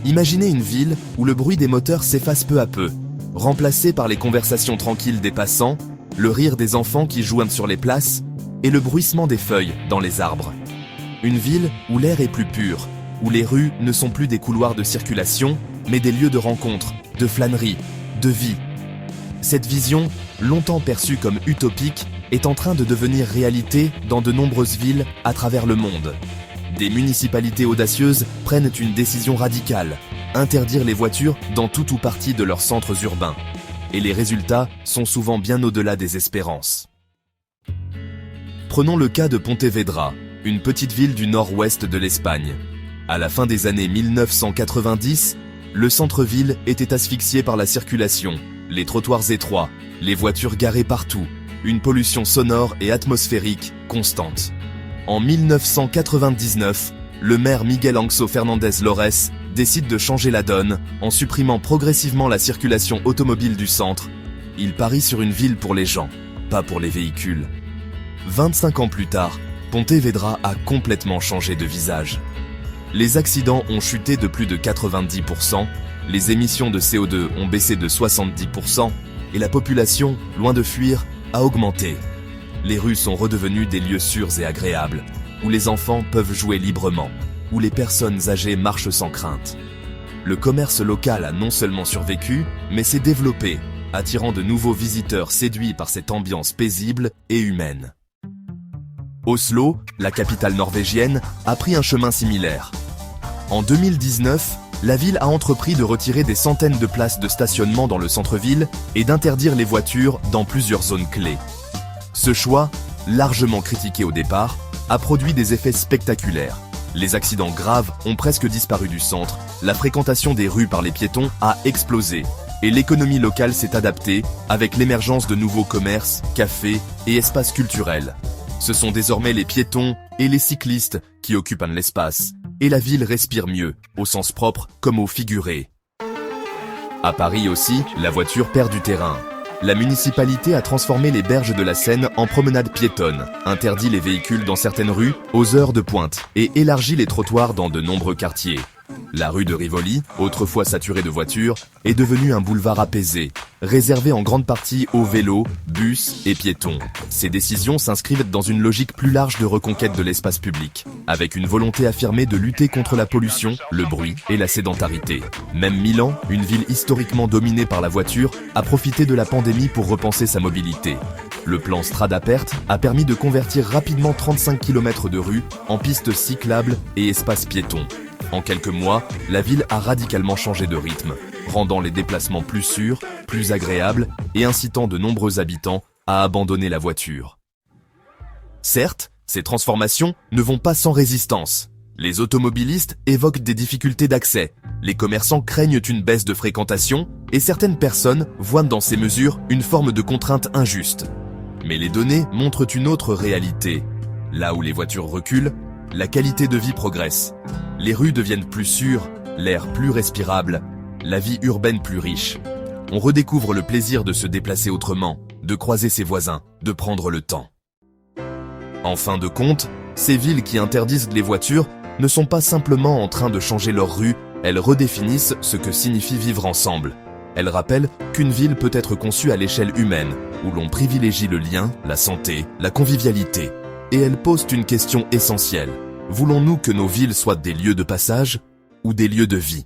Imaginez une ville où le bruit des moteurs s'efface peu à peu, remplacé par les conversations tranquilles des passants, le rire des enfants qui jouent sur les places et le bruissement des feuilles dans les arbres. Une ville où l'air est plus pur, où les rues ne sont plus des couloirs de circulation, mais des lieux de rencontre, de flânerie, de vie. Cette vision, longtemps perçue comme utopique, est en train de devenir réalité dans de nombreuses villes à travers le monde. Des municipalités audacieuses prennent une décision radicale, interdire les voitures dans tout ou partie de leurs centres urbains. Et les résultats sont souvent bien au-delà des espérances. Prenons le cas de Pontevedra, une petite ville du nord-ouest de l'Espagne. À la fin des années 1990, le centre-ville était asphyxié par la circulation, les trottoirs étroits, les voitures garées partout, une pollution sonore et atmosphérique constante. En 1999, le maire Miguel Ángel Fernández Lores décide de changer la donne en supprimant progressivement la circulation automobile du centre. Il parie sur une ville pour les gens, pas pour les véhicules. 25 ans plus tard, Pontevedra a complètement changé de visage. Les accidents ont chuté de plus de 90%, les émissions de CO2 ont baissé de 70% et la population, loin de fuir, a augmenté. Les rues sont redevenues des lieux sûrs et agréables, où les enfants peuvent jouer librement, où les personnes âgées marchent sans crainte. Le commerce local a non seulement survécu, mais s'est développé, attirant de nouveaux visiteurs séduits par cette ambiance paisible et humaine. Oslo, la capitale norvégienne, a pris un chemin similaire. En 2019, la ville a entrepris de retirer des centaines de places de stationnement dans le centre-ville et d'interdire les voitures dans plusieurs zones clés. Ce choix, largement critiqué au départ, a produit des effets spectaculaires. Les accidents graves ont presque disparu du centre, la fréquentation des rues par les piétons a explosé et l'économie locale s'est adaptée avec l'émergence de nouveaux commerces, cafés et espaces culturels. Ce sont désormais les piétons et les cyclistes qui occupent l'espace, et la ville respire mieux, au sens propre comme au figuré. À Paris aussi, la voiture perd du terrain. La municipalité a transformé les berges de la Seine en promenades piétonnes, interdit les véhicules dans certaines rues aux heures de pointe et élargi les trottoirs dans de nombreux quartiers. La rue de Rivoli, autrefois saturée de voitures, est devenue un boulevard apaisé, réservé en grande partie aux vélos, bus et piétons. Ces décisions s'inscrivent dans une logique plus large de reconquête de l'espace public, avec une volonté affirmée de lutter contre la pollution, le bruit et la sédentarité. Même Milan, une ville historiquement dominée par la voiture, a profité de la pandémie pour repenser sa mobilité. Le plan Stradapert a permis de convertir rapidement 35 km de rues en pistes cyclables et espaces piétons. En quelques mois, la ville a radicalement changé de rythme, rendant les déplacements plus sûrs, plus agréables et incitant de nombreux habitants à abandonner la voiture. Certes, ces transformations ne vont pas sans résistance. Les automobilistes évoquent des difficultés d'accès, les commerçants craignent une baisse de fréquentation et certaines personnes voient dans ces mesures une forme de contrainte injuste. Mais les données montrent une autre réalité. Là où les voitures reculent, la qualité de vie progresse. Les rues deviennent plus sûres, l'air plus respirable, la vie urbaine plus riche. On redécouvre le plaisir de se déplacer autrement, de croiser ses voisins, de prendre le temps. En fin de compte, ces villes qui interdisent les voitures ne sont pas simplement en train de changer leurs rues, elles redéfinissent ce que signifie vivre ensemble. Elles rappellent qu'une ville peut être conçue à l'échelle humaine, où l'on privilégie le lien, la santé, la convivialité. Et elles posent une question essentielle. Voulons-nous que nos villes soient des lieux de passage ou des lieux de vie ?